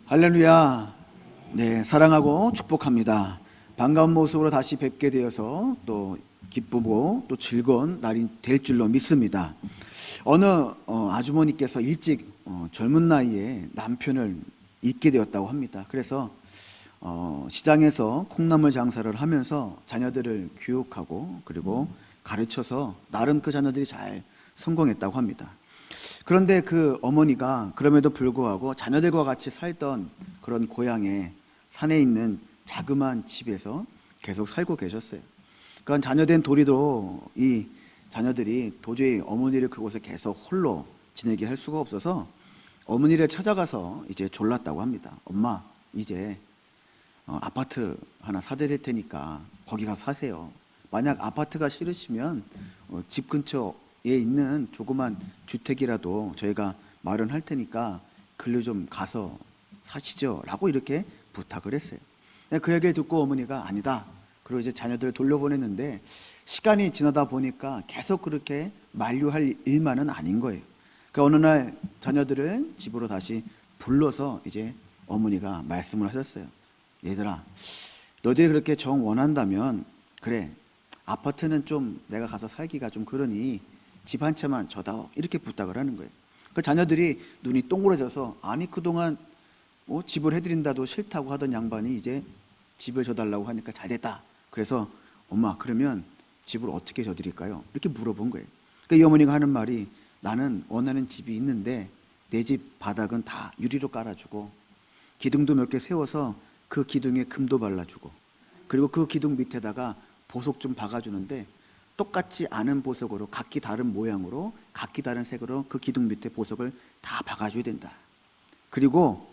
할렐루야. 네, 사랑하고 축복합니다. 반가운 모습으로 다시 뵙게 되어서 또 기쁘고 또 즐거운 날이 될 줄로 믿습니다. 어느 아주머니께서 일찍 젊은 나이에 남편을 잊게 되었다고 합니다. 그래서 시장에서 콩나물 장사를 하면서 자녀들을 교육하고 그리고 가르쳐서 나름 그 자녀들이 잘 성공했다고 합니다. 그런데 그 어머니가 그럼에도 불구하고 자녀들과 같이 살던 그런 고향에 산에 있는 자그마한 집에서 계속 살고 계셨어요. 그러니까 자녀된 도리도 이 자녀들이 도저히 어머니를 그곳에 계속 홀로 지내게 할 수가 없어서 어머니를 찾아가서 이제 졸랐다고 합니다. 엄마, 이제 아파트 하나 사드릴 테니까 거기 가서 사세요. 만약 아파트가 싫으시면 집 근처에 있는 조그만 주택이라도 저희가 마련할 테니까 글로 좀 가서 사시죠 라고 이렇게 부탁을 했어요. 그 얘기를 듣고 어머니가 아니다. 그리고 이제 자녀들을 돌려보냈는데 시간이 지나다 보니까 계속 그렇게 만류할 일만은 아닌 거예요. 그러니까 어느 날 자녀들을 집으로 다시 불러서 이제 어머니가 말씀을 하셨어요. 얘들아, 너희들이 그렇게 정 원한다면 그래, 아파트는 좀 내가 가서 살기가 좀 그러니 집 한 채만 줘다오, 이렇게 부탁을 하는 거예요. 그 자녀들이 눈이 동그래져서 아니 그동안 집을 해드린다도 싫다고 하던 양반이 이제 집을 줘달라고 하니까 잘됐다. 그래서 엄마, 그러면 집을 어떻게 줘드릴까요? 이렇게 물어본 거예요. 그러니까 이 어머니가 하는 말이 나는 원하는 집이 있는데 내 집 바닥은 다 유리로 깔아주고 기둥도 몇 개 세워서 그 기둥에 금도 발라주고 그리고 그 기둥 밑에다가 보석 좀 박아주는데 똑같지 않은 보석으로 각기 다른 모양으로 각기 다른 색으로 그 기둥 밑에 보석을 다 박아줘야 된다. 그리고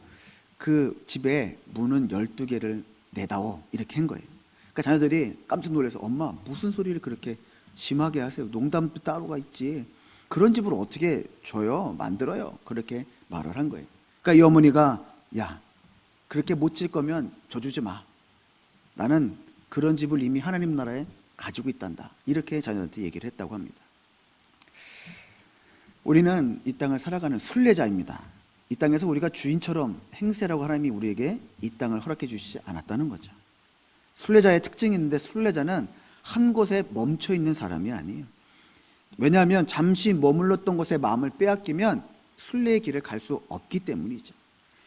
그 집에 문은 12개를 내다오, 이렇게 한 거예요. 그러니까 자녀들이 깜짝 놀라서 엄마, 무슨 소리를 그렇게 심하게 하세요? 농담도 따로가 있지. 그런 집을 어떻게 줘요? 만들어요? 그렇게 말을 한 거예요. 그러니까 이 어머니가 야, 그렇게 못 질 거면 줘주지 마. 나는 그런 집을 이미 하나님 나라에 가지고 있단다. 이렇게 자녀한테 얘기를 했다고 합니다. 우리는 이 땅을 살아가는 순례자입니다. 이 땅에서 우리가 주인처럼 행세라고 하나님이 우리에게 이 땅을 허락해 주시지 않았다는 거죠. 순례자의 특징이 있는데 순례자는 한 곳에 멈춰 있는 사람이 아니에요. 왜냐하면 잠시 머물렀던 곳에 마음을 빼앗기면 순례의 길을 갈 수 없기 때문이죠.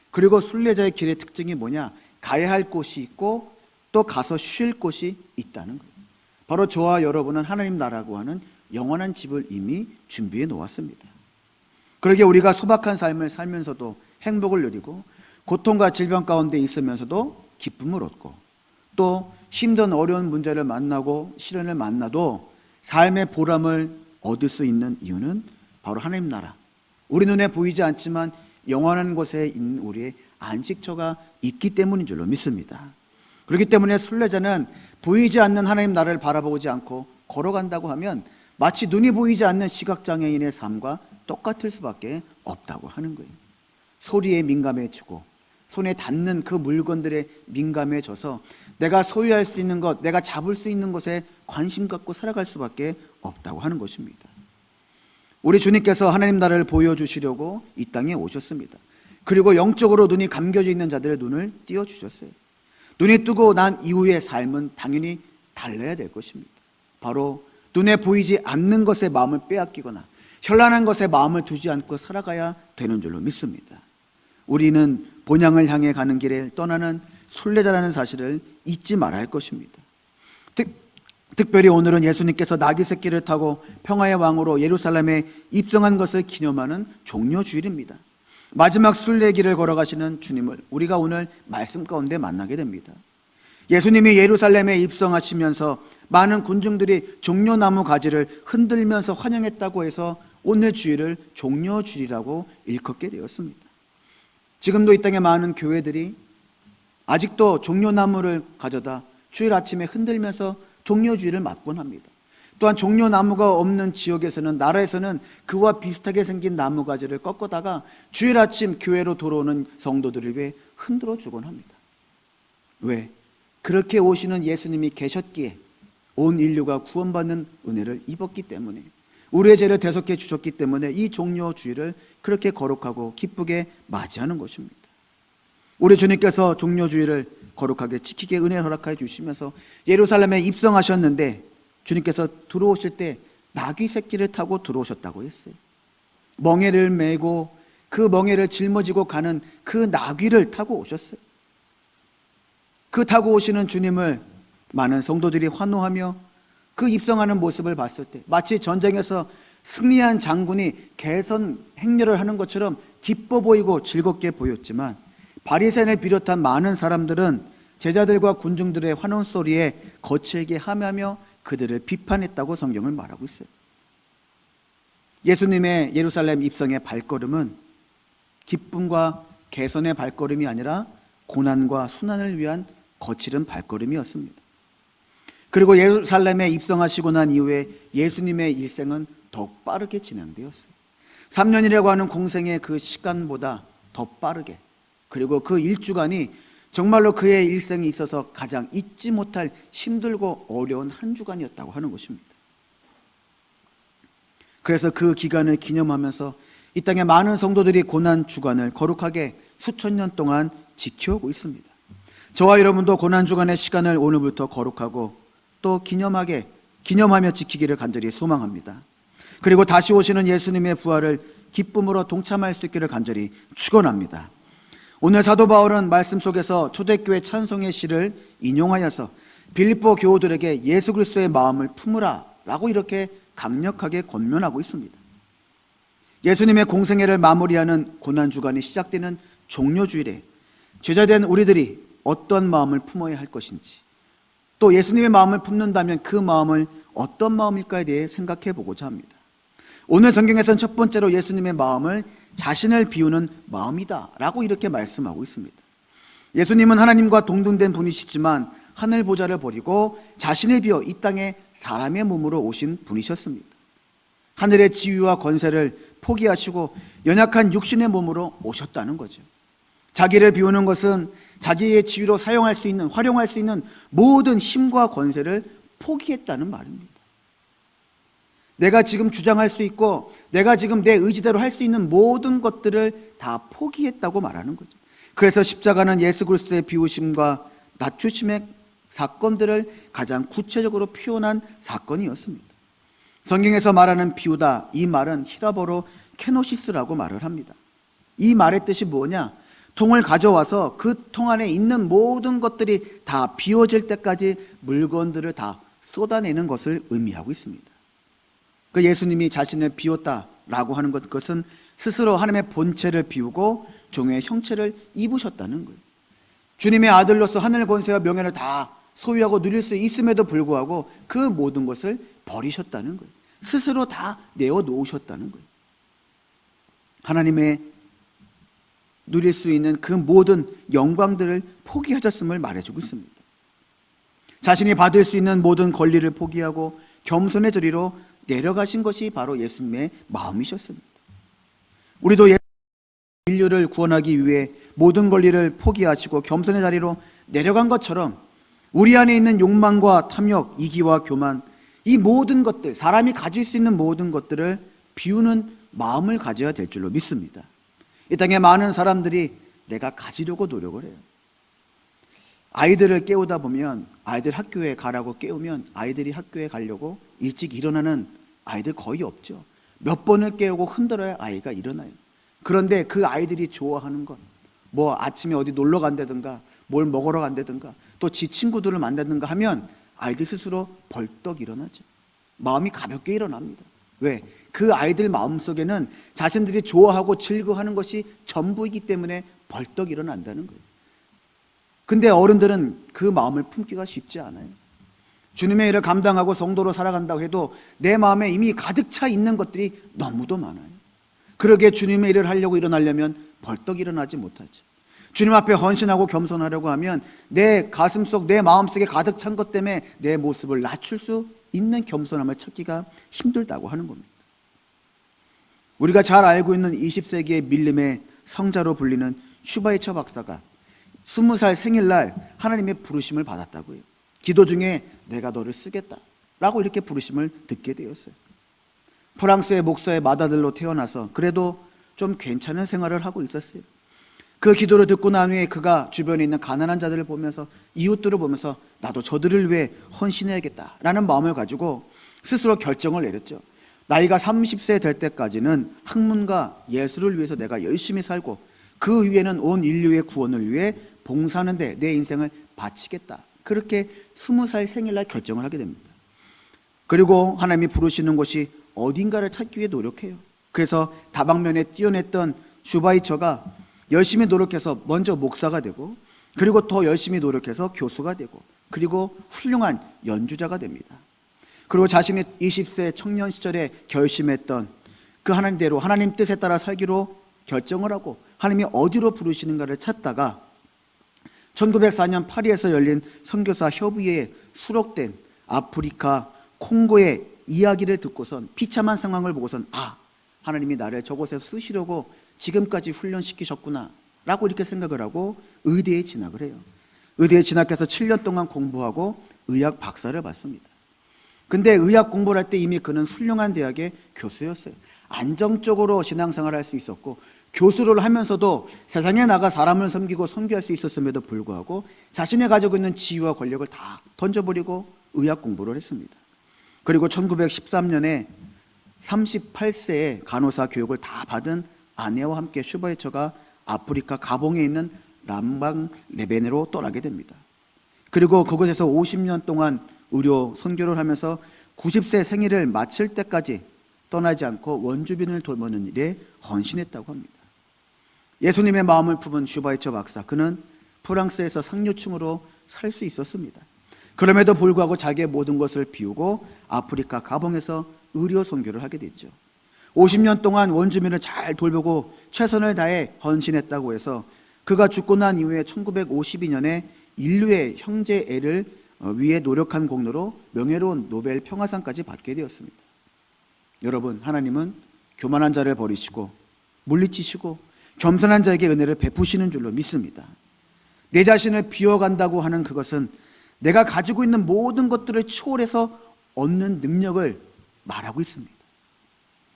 그리고 순례자의 길의 특징이 뭐냐? 가야 할 곳이 있고 또 가서 쉴 곳이 있다는 거예요. 바로 저와 여러분은 하나님 나라고 하는 영원한 집을 이미 준비해 놓았습니다. 그러기에 우리가 소박한 삶을 살면서도 행복을 누리고 고통과 질병 가운데 있으면서도 기쁨을 얻고 또 힘든 어려운 문제를 만나고 시련을 만나도 삶의 보람을 얻을 수 있는 이유는 바로 하나님 나라, 우리 눈에 보이지 않지만 영원한 곳에 있는 우리의 안식처가 있기 때문인 줄로 믿습니다. 그렇기 때문에 순례자는 보이지 않는 하나님 나라를 바라보지 않고 걸어간다고 하면 마치 눈이 보이지 않는 시각장애인의 삶과 똑같을 수밖에 없다고 하는 거예요. 소리에 민감해지고 손에 닿는 그 물건들에 민감해져서 내가 소유할 수 있는 것, 내가 잡을 수 있는 것에 관심 갖고 살아갈 수밖에 없다고 하는 것입니다. 우리 주님께서 하나님 나라를 보여주시려고 이 땅에 오셨습니다. 그리고 영적으로 눈이 감겨져 있는 자들의 눈을 띄워주셨어요. 눈이 뜨고 난 이후의 삶은 당연히 달라야 될 것입니다. 바로 눈에 보이지 않는 것에 마음을 빼앗기거나 현란한 것에 마음을 두지 않고 살아가야 되는 줄로 믿습니다. 우리는 본향을 향해 가는 길에 떠나는 순례자라는 사실을 잊지 말아야 할 것입니다. 특별히 오늘은 예수님께서 나귀 새끼를 타고 평화의 왕으로 예루살렘에 입성한 것을 기념하는 종려주일입니다. 마지막 순례길을 걸어가시는 주님을 우리가 오늘 말씀 가운데 만나게 됩니다. 예수님이 예루살렘에 입성하시면서 많은 군중들이 종려나무 가지를 흔들면서 환영했다고 해서 오늘 주일을 종려주일이라고 일컫게 되었습니다. 지금도 이 땅에 많은 교회들이 아직도 종려나무를 가져다 주일 아침에 흔들면서 종려주일을 맞곤 합니다. 또한 종려나무가 없는 지역에서는, 나라에서는 그와 비슷하게 생긴 나무가지를 꺾어다가 주일 아침 교회로 돌아오는 성도들을 위해 흔들어 주곤 합니다. 왜? 그렇게 오시는 예수님이 계셨기에 온 인류가 구원받는 은혜를 입었기 때문에, 우리의 죄를 대속해 주셨기 때문에 이 종려주일을 그렇게 거룩하고 기쁘게 맞이하는 것입니다. 우리 주님께서 종료주의를 거룩하게 지키게 은혜 허락하여 주시면서 예루살렘에 입성하셨는데 주님께서 들어오실 때 나귀 새끼를 타고 들어오셨다고 했어요. 멍에를 메고 그 멍에를 짊어지고 가는 그 나귀를 타고 오셨어요. 그 타고 오시는 주님을 많은 성도들이 환호하며 그 입성하는 모습을 봤을 때 마치 전쟁에서 승리한 장군이 개선 행렬을 하는 것처럼 기뻐 보이고 즐겁게 보였지만 바리새인을 비롯한 많은 사람들은 제자들과 군중들의 환호 소리에 거칠게 함하며 그들을 비판했다고 성경을 말하고 있어요. 예수님의 예루살렘 입성의 발걸음은 기쁨과 개선의 발걸음이 아니라 고난과 순환을 위한 거칠은 발걸음이었습니다. 그리고 예루살렘에 입성하시고 난 이후에 예수님의 일생은 더욱 빠르게 진행되었어요. 3년이라고 하는 공생의 그 시간보다 더 빠르게, 그리고 그 일주간이 정말로 그의 일생에 있어서 가장 잊지 못할 힘들고 어려운 한 주간이었다고 하는 것입니다. 그래서 그 기간을 기념하면서 이 땅의 많은 성도들이 고난 주간을 거룩하게 수천 년 동안 지켜오고 있습니다. 저와 여러분도 고난 주간의 시간을 오늘부터 거룩하고 또 기념하며 지키기를 간절히 소망합니다. 그리고 다시 오시는 예수님의 부활을 기쁨으로 동참할 수 있기를 간절히 축원합니다. 오늘 사도 바울은 말씀 속에서 초대교회 찬송의 시를 인용하여서 빌립보 교우들에게 예수 그리스도의 마음을 품으라 라고 이렇게 강력하게 권면하고 있습니다. 예수님의 공생애를 마무리하는 고난주간이 시작되는 종료주일에 제자된 우리들이 어떤 마음을 품어야 할 것인지, 또 예수님의 마음을 품는다면 그 마음을 어떤 마음일까에 대해 생각해 보고자 합니다. 오늘 성경에서는 첫 번째로 예수님의 마음을 자신을 비우는 마음이다 라고 이렇게 말씀하고 있습니다. 예수님은 하나님과 동등된 분이시지만 하늘 보좌를 버리고 자신을 비워 이 땅에 사람의 몸으로 오신 분이셨습니다. 하늘의 지위와 권세를 포기하시고 연약한 육신의 몸으로 오셨다는 거죠. 자기를 비우는 것은 자기의 지위로 활용할 수 있는 모든 힘과 권세를 포기했다는 말입니다. 내가 지금 주장할 수 있고 내가 지금 내 의지대로 할 수 있는 모든 것들을 다 포기했다고 말하는 거죠. 그래서 십자가는 예수 그리스도의 비우심과 낮추심의 사건들을 가장 구체적으로 표현한 사건이었습니다. 성경에서 말하는 비우다, 이 말은 히라보로 케노시스라고 말을 합니다. 이 말의 뜻이 뭐냐? 통을 가져와서 그 통 안에 있는 모든 것들이 다 비워질 때까지 물건들을 다 쏟아내는 것을 의미하고 있습니다. 그 예수님이 자신을 비웠다라고 하는 그것은 스스로 하나님의 본체를 비우고 종의 형체를 입으셨다는 거예요. 주님의 아들로서 하늘 권세와 명예를 다 소유하고 누릴 수 있음에도 불구하고 그 모든 것을 버리셨다는 거예요. 스스로 다 내어놓으셨다는 거예요. 하나님의 누릴 수 있는 그 모든 영광들을 포기하셨음을 말해주고 있습니다. 자신이 받을 수 있는 모든 권리를 포기하고 겸손의 자리로 내려가신 것이 바로 예수님의 마음이셨습니다. 우리도 인류를 구원하기 위해 모든 권리를 포기하시고 겸손의 자리로 내려간 것처럼 우리 안에 있는 욕망과 탐욕, 이기와 교만, 이 모든 것들, 사람이 가질 수 있는 모든 것들을 비우는 마음을 가져야 될 줄로 믿습니다. 이 땅에 많은 사람들이 내가 가지려고 노력을 해요. 아이들을 깨우다 보면, 아이들 학교에 가라고 깨우면 아이들이 학교에 가려고 일찍 일어나는 아이들 거의 없죠. 몇 번을 깨우고 흔들어야 아이가 일어나요. 그런데 그 아이들이 좋아하는 건 뭐 아침에 어디 놀러 간다든가 뭘 먹으러 간다든가 또 지 친구들을 만나든가 하면 아이들 스스로 벌떡 일어나죠. 마음이 가볍게 일어납니다. 왜? 그 아이들 마음속에는 자신들이 좋아하고 즐거워하는 것이 전부이기 때문에 벌떡 일어난다는 거예요. 근데 어른들은 그 마음을 품기가 쉽지 않아요. 주님의 일을 감당하고 성도로 살아간다고 해도 내 마음에 이미 가득 차 있는 것들이 너무도 많아요. 그러게 주님의 일을 하려고 일어나려면 벌떡 일어나지 못하죠. 주님 앞에 헌신하고 겸손하려고 하면 내 가슴속, 내 마음속에 가득 찬 것 때문에 내 모습을 낮출 수 있는 겸손함을 찾기가 힘들다고 하는 겁니다. 우리가 잘 알고 있는 20세기의 밀림의 성자로 불리는 슈바이처 박사가 20살 생일날 하나님의 부르심을 받았다고 해요. 기도 중에 내가 너를 쓰겠다 라고 이렇게 부르심을 듣게 되었어요. 프랑스의 목사의 맏아들로 태어나서 그래도 좀 괜찮은 생활을 하고 있었어요. 그 기도를 듣고 난 후에 그가 주변에 있는 가난한 자들을 보면서, 이웃들을 보면서 나도 저들을 위해 헌신해야겠다라는 마음을 가지고 스스로 결정을 내렸죠. 나이가 30세 될 때까지는 학문과 예술을 위해서 내가 열심히 살고 그 위에는 온 인류의 구원을 위해 봉사하는 데 내 인생을 바치겠다. 그렇게 20살 생일날 결정을 하게 됩니다. 그리고 하나님이 부르시는 곳이 어딘가를 찾기 위해 노력해요. 그래서 다방면에 뛰어냈던 슈바이처가 열심히 노력해서 먼저 목사가 되고, 그리고 더 열심히 노력해서 교수가 되고, 그리고 훌륭한 연주자가 됩니다. 그리고 자신의 20세 청년 시절에 결심했던 그 하나님대로 하나님 뜻에 따라 살기로 결정을 하고 하나님이 어디로 부르시는가를 찾다가 1904년 파리에서 열린 선교사 협의회에 수록된 아프리카 콩고의 이야기를 듣고선, 비참한 상황을 보고선 하나님이 나를 저곳에 쓰시려고 지금까지 훈련시키셨구나 라고 이렇게 생각을 하고 의대에 진학을 해요. 의대에 진학해서 7년 동안 공부하고 의학 박사를 받습니다. 근데 의학 공부를 할 때 이미 그는 훌륭한 대학의 교수였어요. 안정적으로 신앙생활을 할 수 있었고, 교수를 하면서도 세상에 나가 사람을 섬기고 선교할 수 있었음에도 불구하고 자신이 가지고 있는 지위와 권력을 다 던져버리고 의학 공부를 했습니다. 그리고 1913년에 38세에 간호사 교육을 다 받은 아내와 함께 슈바이처가 아프리카 가봉에 있는 람방 레베네로 떠나게 됩니다. 그리고 그곳에서 50년 동안 의료 선교를 하면서 90세 생일을 마칠 때까지 떠나지 않고 원주민을 돌보는 일에 헌신했다고 합니다. 예수님의 마음을 품은 슈바이처 박사, 그는 프랑스에서 상류층으로 살 수 있었습니다. 그럼에도 불구하고 자기의 모든 것을 비우고 아프리카 가봉에서 의료 선교를 하게 됐죠. 50년 동안 원주민을 잘 돌보고 최선을 다해 헌신했다고 해서 그가 죽고 난 이후에 1952년에 인류의 형제애를 위해 노력한 공로로 명예로운 노벨 평화상까지 받게 되었습니다. 여러분, 하나님은 교만한 자를 버리시고 물리치시고 겸손한 자에게 은혜를 베푸시는 줄로 믿습니다. 내 자신을 비워간다고 하는 그것은 내가 가지고 있는 모든 것들을 초월해서 얻는 능력을 말하고 있습니다.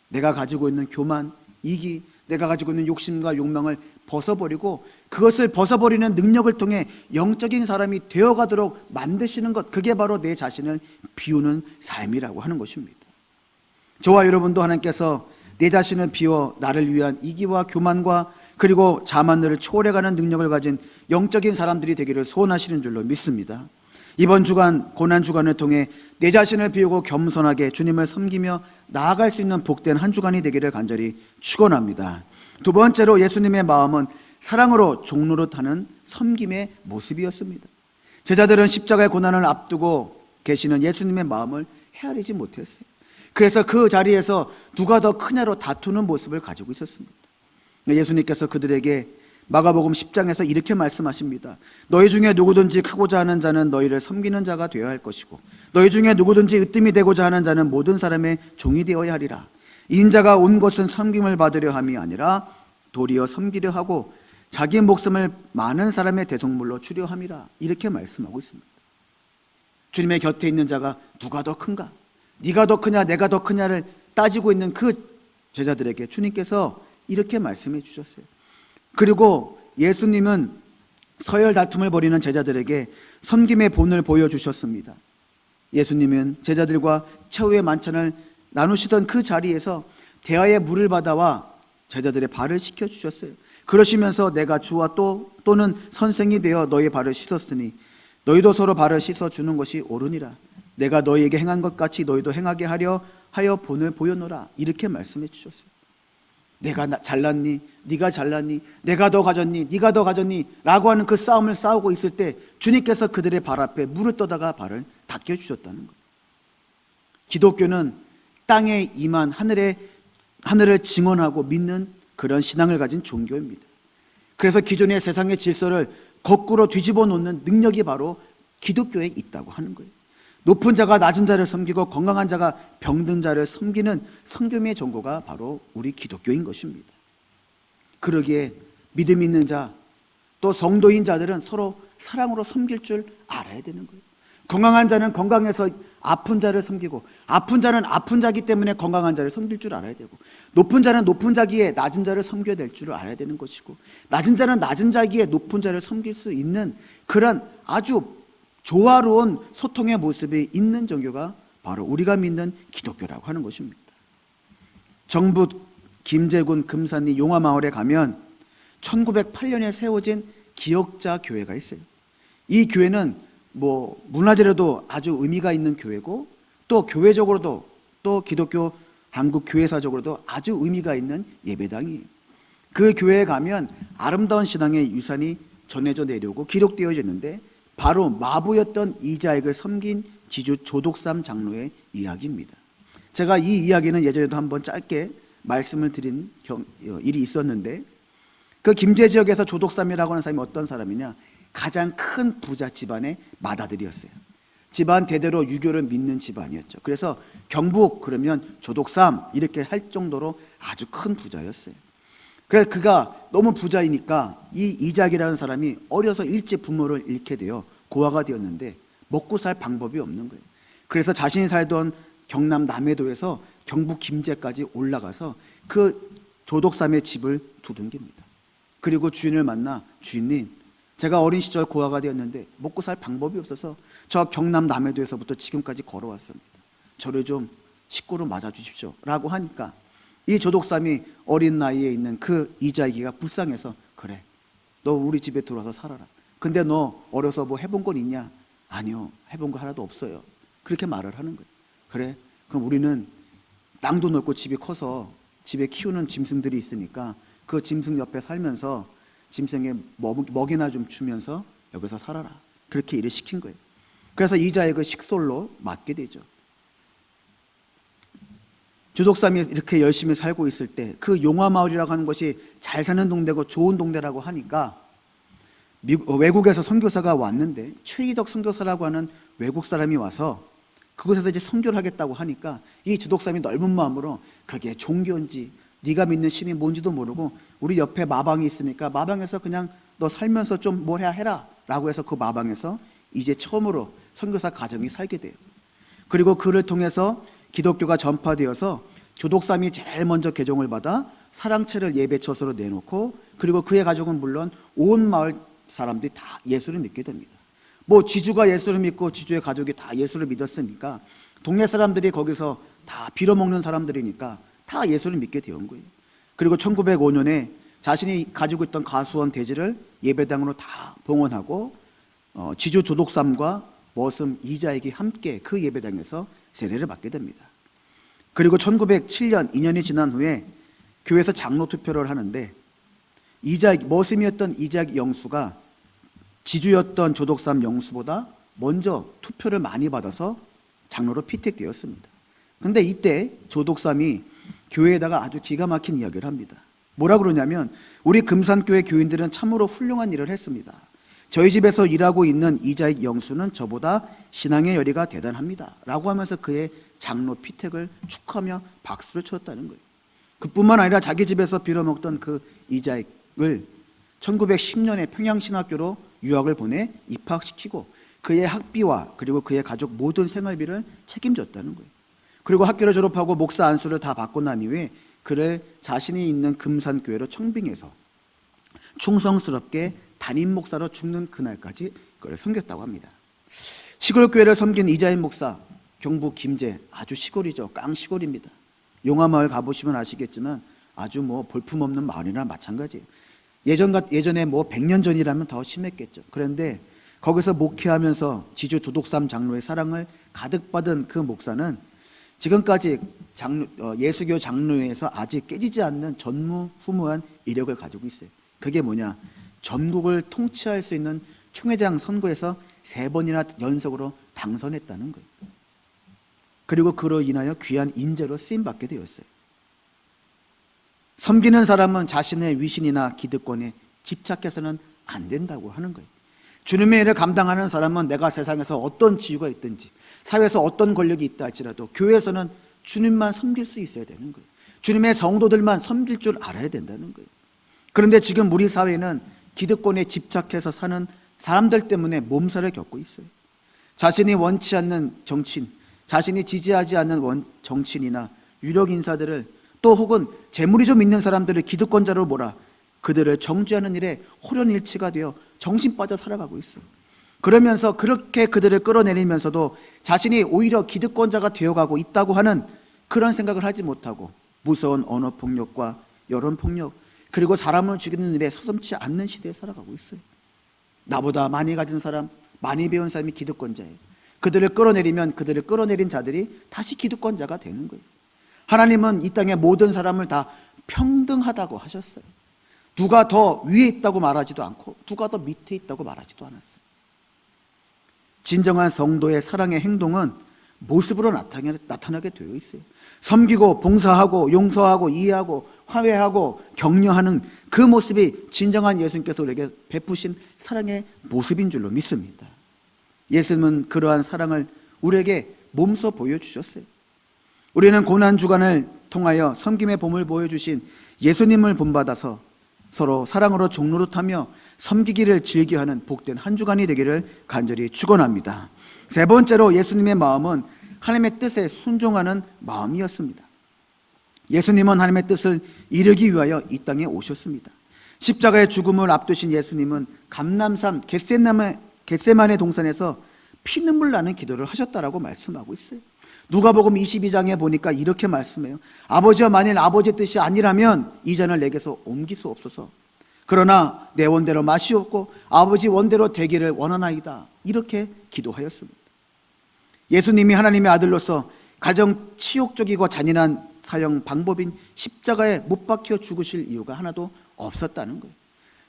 내가 가지고 있는 교만, 이기, 내가 가지고 있는 욕심과 욕망을 벗어버리고 그것을 벗어버리는 능력을 통해 영적인 사람이 되어가도록 만드시는 것, 그게 바로 내 자신을 비우는 삶이라고 하는 것입니다. 저와 여러분도 하나님께서 내 자신을 비워 나를 위한 이기와 교만과 그리고 자만을 초월해가는 능력을 가진 영적인 사람들이 되기를 소원하시는 줄로 믿습니다. 이번 주간 고난주간을 통해 내 자신을 비우고 겸손하게 주님을 섬기며 나아갈 수 있는 복된 한 주간이 되기를 간절히 축원합니다. 두 번째로 예수님의 마음은 사랑으로 종노릇하는 섬김의 모습이었습니다. 제자들은 십자가의 고난을 앞두고 계시는 예수님의 마음을 헤아리지 못했어요. 그래서 그 자리에서 누가 더 크냐로 다투는 모습을 가지고 있었습니다. 예수님께서 그들에게 마가복음 10장에서 이렇게 말씀하십니다. 너희 중에 누구든지 크고자 하는 자는 너희를 섬기는 자가 되어야 할 것이고 너희 중에 누구든지 으뜸이 되고자 하는 자는 모든 사람의 종이 되어야 하리라. 인자가 온 것은 섬김을 받으려 함이 아니라 도리어 섬기려 하고 자기 목숨을 많은 사람의 대속물로 주려 함이라. 이렇게 말씀하고 있습니다. 주님의 곁에 있는 자가 누가 더 큰가? 네가 더 크냐 내가 더 크냐를 따지고 있는 그 제자들에게 주님께서 이렇게 말씀해 주셨어요. 그리고 예수님은 서열 다툼을 벌이는 제자들에게 섬김의 본을 보여주셨습니다. 예수님은 제자들과 최후의 만찬을 나누시던 그 자리에서 대하의 물을 받아와 제자들의 발을 씻겨주셨어요. 그러시면서 내가 주와 또는 선생이 되어 너희 발을 씻었으니 너희도 서로 발을 씻어주는 것이 옳으니라. 내가 너희에게 행한 것 같이 너희도 행하게 하여 본을 보여노라. 이렇게 말씀해 주셨어요. 내가 잘났니? 네가 잘났니? 내가 더 가졌니? 네가 더 가졌니? 라고 하는 그 싸움을 싸우고 있을 때 주님께서 그들의 발 앞에 물을 떠다가 발을 닦여주셨다는 거예요. 기독교는 땅에 임한 하늘을 증언하고 믿는 그런 신앙을 가진 종교입니다. 그래서 기존의 세상의 질서를 거꾸로 뒤집어 놓는 능력이 바로 기독교에 있다고 하는 거예요. 높은 자가 낮은 자를 섬기고 건강한 자가 병든 자를 섬기는 성교미의 전거가 바로 우리 기독교인 것입니다. 그러기에 믿음 있는 자, 또 성도인 자들은 서로 사랑으로 섬길 줄 알아야 되는 거예요. 건강한 자는 건강해서 아픈 자를 섬기고, 아픈 자는 아픈 자기 때문에 건강한 자를 섬길 줄 알아야 되고, 높은 자는 높은 자기에 낮은 자를 섬겨야 될 줄을 알아야 되는 것이고, 낮은 자는 낮은 자기에 높은 자를 섬길 수 있는 그런 아주 조화로운 소통의 모습이 있는 종교가 바로 우리가 믿는 기독교라고 하는 것입니다. 정북 김제군 금산리 용화마을에 가면 1908년에 세워진 기억자 교회가 있어요. 이 교회는 문화재로도 아주 의미가 있는 교회고, 또 교회적으로도, 또 기독교 한국 교회사적으로도 아주 의미가 있는 예배당이에요. 그 교회에 가면 아름다운 신앙의 유산이 전해져 내려오고 기록되어져 있는데, 바로 마부였던 이자익을 섬긴 지주 조독삼 장로의 이야기입니다. 제가 이 이야기는 예전에도 한번 짧게 말씀을 드린 일이 있었는데, 그 김제 지역에서 조독삼이라고 하는 사람이 어떤 사람이냐, 가장 큰 부자 집안의 맏아들이었어요. 집안 대대로 유교를 믿는 집안이었죠. 그래서 경북 그러면 조독삼 이렇게 할 정도로 아주 큰 부자였어요. 그래서 그가 너무 부자이니까 이 이작이라는 사람이 어려서 일찍 부모를 잃게 되어 고아가 되었는데 먹고 살 방법이 없는 거예요. 그래서 자신이 살던 경남 남해도에서 경북 김제까지 올라가서 그 조독삼의 집을 두둥깁니다. 그리고 주인을 만나, 주인님, 제가 어린 시절 고아가 되었는데 먹고 살 방법이 없어서 저 경남 남해도에서부터 지금까지 걸어왔습니다. 저를 좀 식구로 맞아주십시오 라고 하니까, 이 조독삼이 어린 나이에 있는 그 이자이기가 불쌍해서, 그래, 너 우리 집에 들어와서 살아라. 근데 너 어려서 뭐 해본 건 있냐? 아니요, 해본 거 하나도 없어요. 그렇게 말을 하는 거예요. 그래, 그럼 우리는 땅도 넓고 집이 커서 집에 키우는 짐승들이 있으니까 그 짐승 옆에 살면서 짐승에 먹이나 좀 주면서 여기서 살아라. 그렇게 일을 시킨 거예요. 그래서 이자익을 식솔로 맡게 되죠. 조독삼이 이렇게 열심히 살고 있을 때 그 용화마을이라고 하는 것이 잘 사는 동네고 좋은 동네라고 하니까 외국에서 선교사가 왔는데, 최이덕 선교사라고 하는 외국 사람이 와서 그곳에서 이제 선교를 하겠다고 하니까 이 조독삼이 넓은 마음으로 그게 종교인지 네가 믿는 신이 뭔지도 모르고 우리 옆에 마방이 있으니까 마방에서 그냥 너 살면서 좀 뭘 해라 라고 해서 그 마방에서 이제 처음으로 선교사 가정이 살게 돼요. 그리고 그를 통해서 기독교가 전파되어서 조독삼이 제일 먼저 개종을 받아 사랑채를 예배처소로 내놓고, 그리고 그의 가족은 물론 온 마을 사람들이 다 예수를 믿게 됩니다. 지주가 예수를 믿고 지주의 가족이 다 예수를 믿었으니까 동네 사람들이 거기서 다 빌어먹는 사람들이니까 다 예수를 믿게 되온 거예요. 그리고 1905년에 자신이 가지고 있던 가수원 대지를 예배당으로 다 봉헌하고 지주 조독삼과 머슴 이자익이 함께 그 예배당에서 세례를 받게 됩니다. 그리고 1907년 2년이 지난 후에 교회에서 장로 투표를 하는데, 머슴이었던 이자익 영수가 지주였던 조독삼 영수보다 먼저 투표를 많이 받아서 장로로 피택되었습니다. 근데 이때 조독삼이 교회에다가 아주 기가 막힌 이야기를 합니다. 뭐라 그러냐면, 우리 금산교회 교인들은 참으로 훌륭한 일을 했습니다. 저희 집에서 일하고 있는 이자익 영수는 저보다 신앙의 열의가 대단합니다 라고 하면서 그의 장로 피택을 축하하며 박수를 쳤다는 거예요. 그뿐만 아니라 자기 집에서 빌어먹던 그 이자익을 1910년에 평양신학교로 유학을 보내 입학시키고 그의 학비와 그리고 그의 가족 모든 생활비를 책임졌다는 거예요. 그리고 학교를 졸업하고 목사 안수를 다 받고 난 이후에 그를 자신이 있는 금산교회로 청빙해서 충성스럽게 담임 목사로 죽는 그날까지 그를 섬겼다고 합니다. 시골교회를 섬긴 이자인 목사, 경북 김제, 아주 시골이죠. 깡시골입니다. 용화마을 가보시면 아시겠지만 아주 볼품없는 마을이나 마찬가지예요. 예전에 100년 전이라면 더 심했겠죠. 그런데 거기서 목회하면서 지주 조독삼 장로의 사랑을 가득 받은 그 목사는 지금까지 예수교 장로회에서 아직 깨지지 않는 전무후무한 이력을 가지고 있어요. 그게 뭐냐? 전국을 통치할 수 있는 총회장 선거에서 3번이나 연속으로 당선했다는 거예요. 그리고 그로 인하여 귀한 인재로 쓰임받게 되었어요. 섬기는 사람은 자신의 위신이나 기득권에 집착해서는 안 된다고 하는 거예요. 주님의 일을 감당하는 사람은 내가 세상에서 어떤 지위가 있든지, 사회에서 어떤 권력이 있다 할지라도 교회에서는 주님만 섬길 수 있어야 되는 거예요. 주님의 성도들만 섬길 줄 알아야 된다는 거예요. 그런데 지금 우리 사회는 기득권에 집착해서 사는 사람들 때문에 몸살을 겪고 있어요. 자신이 원치 않는 정치인, 자신이 지지하지 않는 정치인이나 유력 인사들을 또 혹은 재물이 좀 있는 사람들을 기득권자로 몰아 그들을 정죄하는 일에 호련일치가 되어 정신 빠져 살아가고 있어요. 그러면서 그렇게 그들을 끌어내리면서도 자신이 오히려 기득권자가 되어가고 있다고 하는 그런 생각을 하지 못하고 무서운 언어폭력과 여론폭력, 그리고 사람을 죽이는 일에 서슴지 않는 시대에 살아가고 있어요. 나보다 많이 가진 사람, 많이 배운 사람이 기득권자예요. 그들을 끌어내리면 그들을 끌어내린 자들이 다시 기득권자가 되는 거예요. 하나님은 이 땅의 모든 사람을 다 평등하다고 하셨어요. 누가 더 위에 있다고 말하지도 않고 누가 더 밑에 있다고 말하지도 않았어요. 진정한 성도의 사랑의 행동은 모습으로 나타나게 되어 있어요. 섬기고 봉사하고 용서하고 이해하고 화해하고 격려하는 그 모습이 진정한 예수님께서 우리에게 베푸신 사랑의 모습인 줄로 믿습니다. 예수님은 그러한 사랑을 우리에게 몸소 보여주셨어요. 우리는 고난주간을 통하여 섬김의 봄을 보여주신 예수님을 본받아서 서로 사랑으로 종노릇하며 섬기기를 즐겨하는 복된 한 주간이 되기를 간절히 축원합니다. 세 번째로 예수님의 마음은 하나님의 뜻에 순종하는 마음이었습니다. 예수님은 하나님의 뜻을 이루기 위하여 이 땅에 오셨습니다. 십자가의 죽음을 앞두신 예수님은 감람산 겟세마네 동산에서 피눈물 나는 기도를 하셨다라고 말씀하고 있어요. 누가복음 22장에 보니까 이렇게 말씀해요. 아버지여, 만일 아버지의 뜻이 아니라면 이 잔을 내게서 옮길 수 없소서. 그러나 내 원대로 마시옵고 아버지 원대로 되기를 원하나이다. 이렇게 기도하였습니다. 예수님이 하나님의 아들로서 가장 치욕적이고 잔인한 사형 방법인 십자가에 못 박혀 죽으실 이유가 하나도 없었다는 거예요.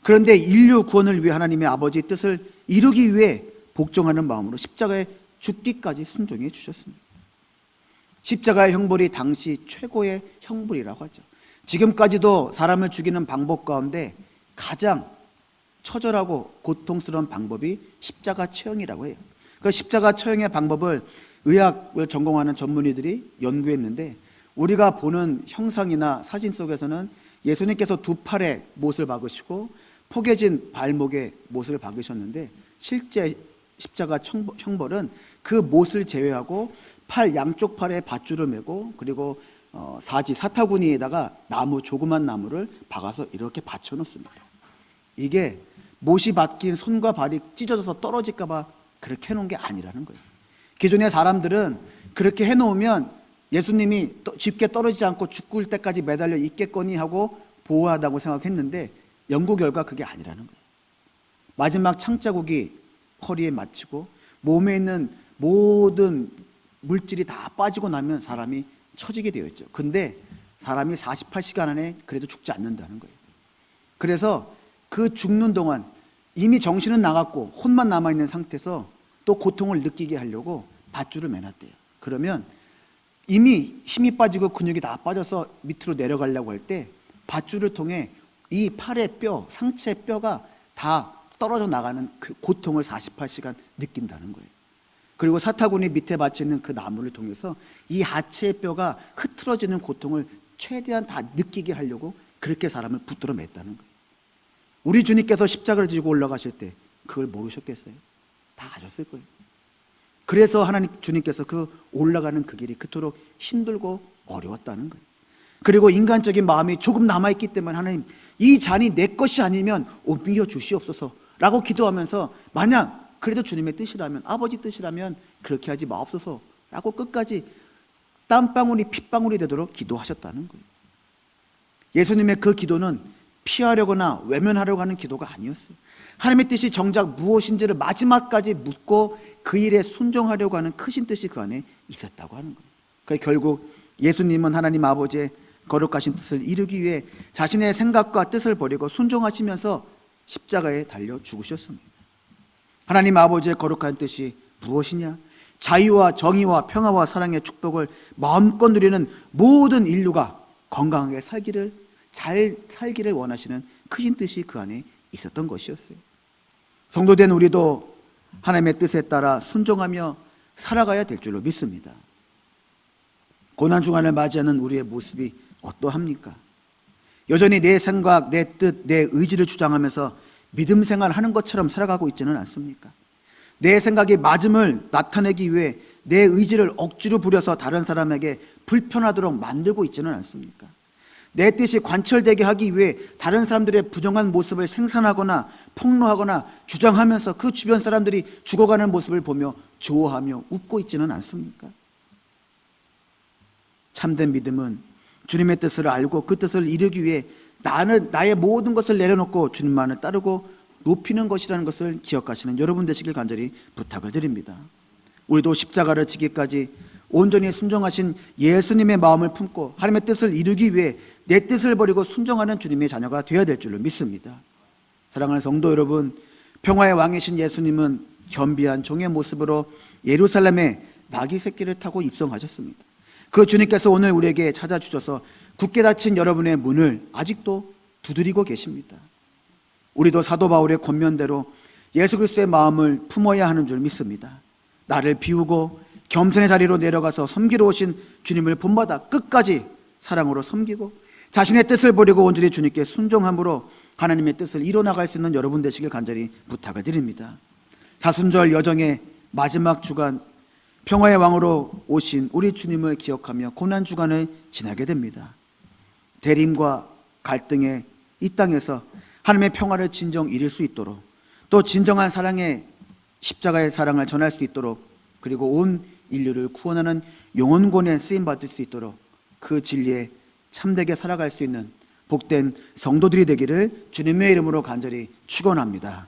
그런데 인류 구원을 위해 하나님의 아버지의 뜻을 이루기 위해 복종하는 마음으로 십자가에 죽기까지 순종해 주셨습니다. 십자가의 형벌이 당시 최고의 형벌이라고 하죠. 지금까지도 사람을 죽이는 방법 가운데 가장 처절하고 고통스러운 방법이 십자가 처형이라고 해요. 그 십자가 처형의 방법을 의학을 전공하는 전문의들이 연구했는데, 우리가 보는 형상이나 사진 속에서는 예수님께서 두 팔에 못을 박으시고 포개진 발목에 못을 박으셨는데, 실제 십자가 형벌은 그 못을 제외하고 팔 양쪽 팔에 밧줄을 메고, 그리고 사타구니에다가 조그만 나무를 박아서 이렇게 받쳐 놓습니다. 이게 못이 박힌 손과 발이 찢어져서 떨어질까 봐 그렇게 해놓은 게 아니라는 거예요. 기존의 사람들은 그렇게 해놓으면 예수님이 쉽게 떨어지지 않고 죽을 때까지 매달려 있겠거니 하고 보호하다고 생각했는데, 연구 결과 그게 아니라는 거예요. 마지막 창자국이 허리에 맞히고 몸에 있는 모든 물질이 다 빠지고 나면 사람이 처지게 되어 있죠. 근데 사람이 48시간 안에 그래도 죽지 않는다는 거예요. 그래서 그 죽는 동안 이미 정신은 나갔고 혼만 남아있는 상태에서 또 고통을 느끼게 하려고 밧줄을 매놨대요. 그러면 이미 힘이 빠지고 근육이 다 빠져서 밑으로 내려가려고 할 때 밧줄을 통해 이 팔의 뼈, 상체의 뼈가 다 떨어져 나가는 그 고통을 48시간 느낀다는 거예요. 그리고 사타구니 밑에 받치는 그 나무를 통해서 이 하체의 뼈가 흐트러지는 고통을 최대한 다 느끼게 하려고 그렇게 사람을 붙들어 맸다는 거예요. 우리 주님께서 십자가를 지고 올라가실 때 그걸 모르셨겠어요? 다 아셨을 거예요. 그래서 하나님 주님께서 그 올라가는 그 길이 그토록 힘들고 어려웠다는 거예요. 그리고 인간적인 마음이 조금 남아있기 때문에 하나님, 이 잔이 내 것이 아니면 옮겨 주시옵소서 라고 기도하면서, 만약 그래도 주님의 뜻이라면, 아버지 뜻이라면 그렇게 하지 마옵소서 라고 끝까지 땀방울이 핏방울이 되도록 기도하셨다는 거예요. 예수님의 그 기도는 피하려거나 외면하려고 하는 기도가 아니었어요. 하나님의 뜻이 정작 무엇인지를 마지막까지 묻고 그 일에 순종하려고 하는 크신 뜻이 그 안에 있었다고 하는 거예요. 그러니까 결국 예수님은 하나님 아버지의 거룩하신 뜻을 이루기 위해 자신의 생각과 뜻을 버리고 순종하시면서 십자가에 달려 죽으셨습니다. 하나님 아버지의 거룩한 뜻이 무엇이냐? 자유와 정의와 평화와 사랑의 축복을 마음껏 누리는 모든 인류가 건강하게 잘 살기를 원하시는 크신 뜻이 그 안에 있었던 것이었어요. 성도된 우리도 하나님의 뜻에 따라 순종하며 살아가야 될 줄로 믿습니다. 고난주간을 맞이하는 우리의 모습이 어떠합니까? 여전히 내 생각, 내 뜻, 내 의지를 주장하면서 믿음 생활하는 것처럼 살아가고 있지는 않습니까? 내 생각이 맞음을 나타내기 위해 내 의지를 억지로 부려서 다른 사람에게 불편하도록 만들고 있지는 않습니까? 내 뜻이 관철되게 하기 위해 다른 사람들의 부정한 모습을 생산하거나 폭로하거나 주장하면서 그 주변 사람들이 죽어가는 모습을 보며 좋아하며 웃고 있지는 않습니까? 참된 믿음은 주님의 뜻을 알고 그 뜻을 이루기 위해 나의 모든 것을 내려놓고 주님만을 따르고 높이는 것이라는 것을 기억하시는 여러분 되시길 간절히 부탁을 드립니다. 우리도 십자가를 지기까지 온전히 순종하신 예수님의 마음을 품고 하나님의 뜻을 이루기 위해 내 뜻을 버리고 순종하는 주님의 자녀가 되어야 될 줄로 믿습니다. 사랑하는 성도 여러분, 평화의 왕이신 예수님은 겸비한 종의 모습으로 예루살렘에 나귀 새끼를 타고 입성하셨습니다. 그 주님께서 오늘 우리에게 찾아주셔서 굳게 닫힌 여러분의 문을 아직도 두드리고 계십니다. 우리도 사도 바울의 권면대로 예수 그리스도의 마음을 품어야 하는 줄 믿습니다. 나를 비우고 겸손의 자리로 내려가서 섬기러 오신 주님을 본받아 끝까지 사랑으로 섬기고 자신의 뜻을 버리고 온전히 주님께 순종함으로 하나님의 뜻을 이뤄나갈 수 있는 여러분 되시길 간절히 부탁을 드립니다. 사순절 여정의 마지막 주간, 평화의 왕으로 오신 우리 주님을 기억하며 고난 주간을 지나게 됩니다. 대림과 갈등의 이 땅에서 하나님의 평화를 진정 이룰 수 있도록, 또 진정한 사랑의 십자가의 사랑을 전할 수 있도록, 그리고 온 인류를 구원하는 영혼권에 쓰임받을 수 있도록 그 진리에 참되게 살아갈 수 있는 복된 성도들이 되기를 주님의 이름으로 간절히 축원합니다.